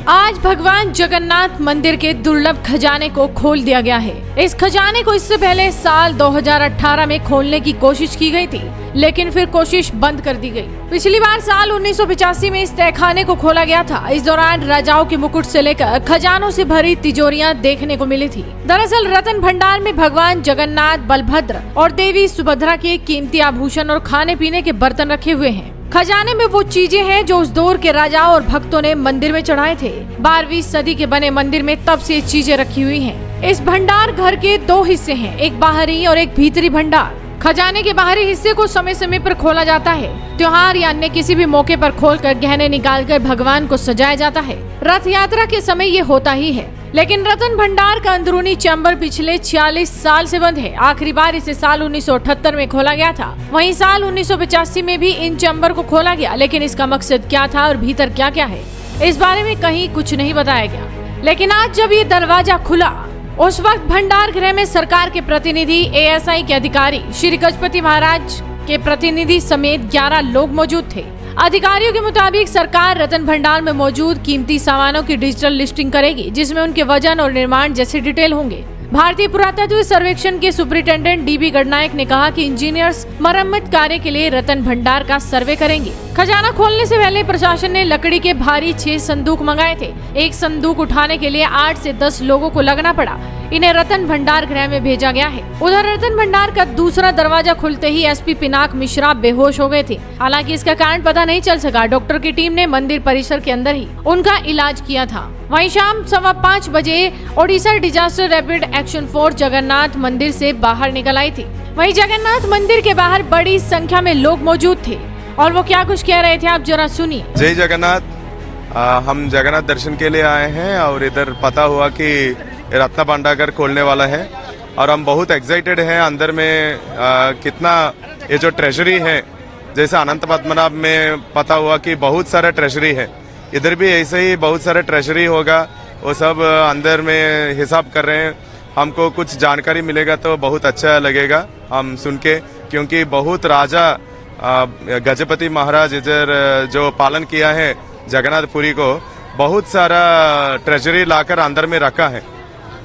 आज भगवान जगन्नाथ मंदिर के दुर्लभ खजाने को खोल दिया गया है। इस खजाने को इससे पहले साल 2018 में खोलने की कोशिश की गई थी, लेकिन फिर कोशिश बंद कर दी गई। पिछली बार साल 1985 में इस तहखाने को खोला गया था। इस दौरान राजाओं के मुकुट से लेकर खजानों से भरी तिजोरियां देखने को मिली थी। दरअसल रत्न भंडार में भगवान जगन्नाथ, बलभद्र और देवी सुभद्रा के कीमती आभूषण और खाने पीने के बर्तन रखे हुए हैं। खजाने में वो चीजें हैं जो उस दौर के राजाओं और भक्तों ने मंदिर में चढ़ाए थे। 12वीं सदी के बने मंदिर में तब से ये चीजें रखी हुई हैं। इस भंडार घर के 2 हिस्से हैं, एक बाहरी और एक भीतरी भंडार। खजाने के बाहरी हिस्से को समय समय पर खोला जाता है। त्योहार या अन्य किसी भी मौके पर खोलकर गहने निकालकर भगवान को सजाया जाता है। रथ यात्रा के समय ये होता ही है। लेकिन रत्न भंडार का अंदरूनी चैम्बर पिछले 46 साल से बंद है। आखिरी बार इसे साल 1978 में खोला गया था। वहीं साल 1985 में भी इन चैम्बर को खोला गया, लेकिन इसका मकसद क्या था और भीतर क्या क्या है, इस बारे में कहीं कुछ नहीं बताया गया। लेकिन आज जब ये दरवाजा खुला, उस वक्त भंडार गृह में सरकार के प्रतिनिधि, ASI के अधिकारी, श्री गजपति महाराज के प्रतिनिधि समेत 11 लोग मौजूद थे। अधिकारियों के मुताबिक सरकार रत्न भंडार में मौजूद कीमती सामानों की डिजिटल लिस्टिंग करेगी, जिसमें उनके वजन और निर्माण जैसे डिटेल होंगे। भारतीय पुरातत्व सर्वेक्षण के सुपरिटेंडेंट DB गणनायक ने कहा कि इंजीनियर्स मरम्मत कार्य के लिए रत्न भंडार का सर्वे करेंगे। खजाना खोलने से पहले प्रशासन ने लकड़ी के भारी 6 संदूक मंगाए थे। एक संदूक उठाने के लिए 8 से 10 लोगों को लगना पड़ा। इन्हें रत्न भंडार गृह में भेजा गया है। उधर रत्न भंडार का दूसरा दरवाजा खुलते ही SP पिनाक मिश्रा बेहोश हो गए थे। हालांकि इसका कारण पता नहीं चल सका। डॉक्टर की टीम ने मंदिर परिसर के अंदर ही उनका इलाज किया था। वहीं शाम 5:15 बजे Odisha disaster rapid action force Jagannath मंदिर से बाहर निकल आई थी। वहीं जगन्नाथ मंदिर के बाहर बड़ी संख्या में लोग मौजूद थे और वो क्या कुछ कह रहे थे, आप जरा सुनिए। जय जगन्नाथ। हम जगन्नाथ दर्शन के लिए आए हैं और इधर पता हुआ कि रत्न भंडार खोलने वाला है और हम बहुत एक्साइटेड हैं। अंदर में कितना ये जो ट्रेजरी है, जैसे अनंत पद्मनाभ में पता हुआ कि बहुत सारा ट्रेजरी है, इधर भी ऐसे ही बहुत सारा ट्रेजरी होगा। वो सब अंदर में हिसाब कर रहे हैं। हमको कुछ जानकारी मिलेगा तो बहुत अच्छा लगेगा हम सुन के, क्योंकि बहुत राजा गजपति महाराज इधर जो पालन किया है जगन्नाथपुरी को, बहुत सारा ट्रेजरी लाकर अंदर में रखा है।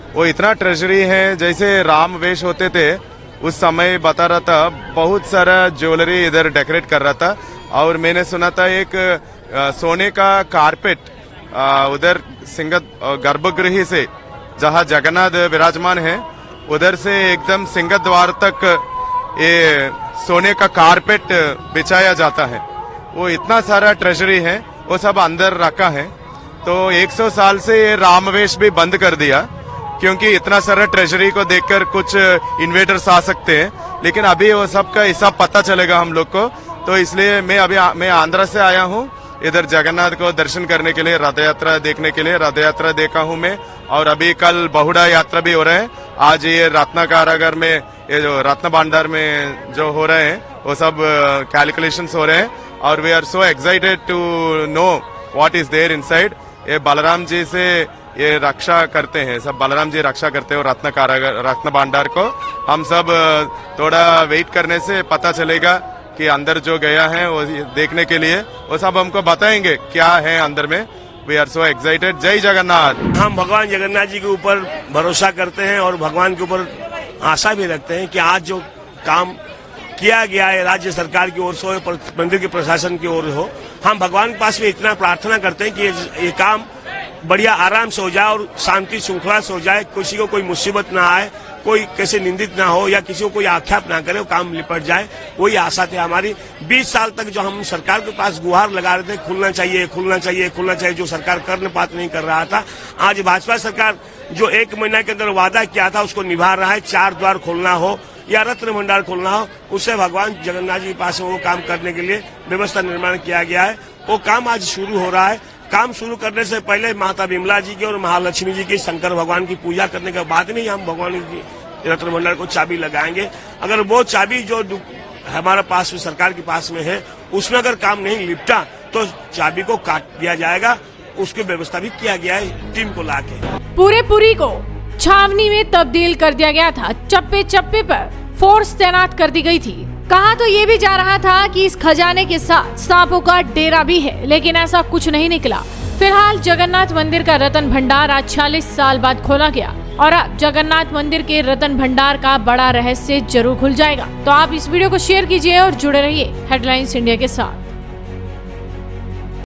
वो इतना ट्रेजरी है, जैसे राम वेश होते थे उस समय बता रहा था, बहुत सारा ज्वेलरी इधर डेकोरेट कर रहा था। और मैंने सुना था एक सोने का कारपेट उधर सिंह गर्भगृह से जहां जगन्नाथ विराजमान है, उधर से एकदम सिंह द्वार तक ये सोने का कारपेट बिछाया जाता है। वो इतना सारा ट्रेजरी है, वो सब अंदर रखा है। तो 100 साल से ये रामवेश भी बंद कर दिया, क्योंकि इतना सारा ट्रेजरी को देखकर कुछ इन्वेडर्स आ सकते हैं। लेकिन अभी वो सब का हिसाब पता चलेगा हम लोग को। तो इसलिए मैं आंध्रा से आया हूँ इधर जगन्नाथ को दर्शन करने के लिए, रथ यात्रा देखने के लिए। रथ यात्रा देखा हूँ मैं, और अभी कल बहुड़ा यात्रा भी हो रहा है। आज ये रत्न कारागार में, ये जो रत्न भंडार में जो हो रहे हैं, वो सब कैलकुलेशंस हो रहे हैं। और we are so excited to know what is there inside. ये बलराम जी से ये रक्षा करते हैं, सब बलराम जी रक्षा करते हैं रत्न कारागार, रत्न भंडार को। हम सब थोड़ा वेट करने से पता चलेगा कि अंदर जो गया है वो देखने के लिए, वो सब हमको बताएंगे क्या है अंदर में। We are so excited. जय जगन्नाथ। हम भगवान जगन्नाथ जी के ऊपर भरोसा करते हैं और भगवान के ऊपर आशा भी रखते हैं कि आज जो काम किया गया है राज्य सरकार की ओर से हो, मंदिर के प्रशासन की ओर हो, हम भगवान के पास में इतना प्रार्थना करते हैं कि ये काम बढ़िया आराम से हो जाए और शांति श्रृंखला से हो जाए, किसी को कोई मुसीबत ना आए, कोई कैसे निंदित ना हो या किसी को कोई आक्षेप ना करे, वो काम निपट जाए। वही आशा थी हमारी। 20 साल तक जो हम सरकार के पास गुहार लगा रहे थे, खुलना चाहिए, खुलना चाहिए, खुलना चाहिए, जो सरकार करने पात नहीं कर रहा था, आज भाजपा सरकार जो 1 महीना के अंदर वादा किया था उसको निभा रहा है। 4 द्वार खोलना हो या रत्न भंडार खोलना हो, उससे भगवान जगन्नाथ जी के पास वो काम करने के लिए व्यवस्था निर्माण किया गया है। वो काम आज शुरू हो रहा है। काम शुरू करने से पहले माता विमला जी की और महालक्ष्मी जी की, शंकर भगवान की पूजा करने के बाद में हम भगवान की रत्न भंडार को चाबी लगाएंगे। अगर वो चाबी जो हमारे पास में, सरकार के पास में है, उसमें अगर काम नहीं निपटा तो चाबी को काट दिया जाएगा। उसकी व्यवस्था भी किया गया है टीम को लाके। पूरे पुरी को छावनी में तब्दील कर दिया गया था। चप्पे चप्पे पर फोर्स तैनात कर दी गई थी। कहा तो ये भी जा रहा था कि इस खजाने के साथ सांपों का डेरा भी है, लेकिन ऐसा कुछ नहीं निकला। फिलहाल जगन्नाथ मंदिर का रत्न भंडार आज 46 साल बाद खोला गया और अब जगन्नाथ मंदिर के रत्न भंडार का बड़ा रहस्य जरूर खुल जाएगा। तो आप इस वीडियो को शेयर कीजिए और जुड़े रहिए हेडलाइंस इंडिया के साथ।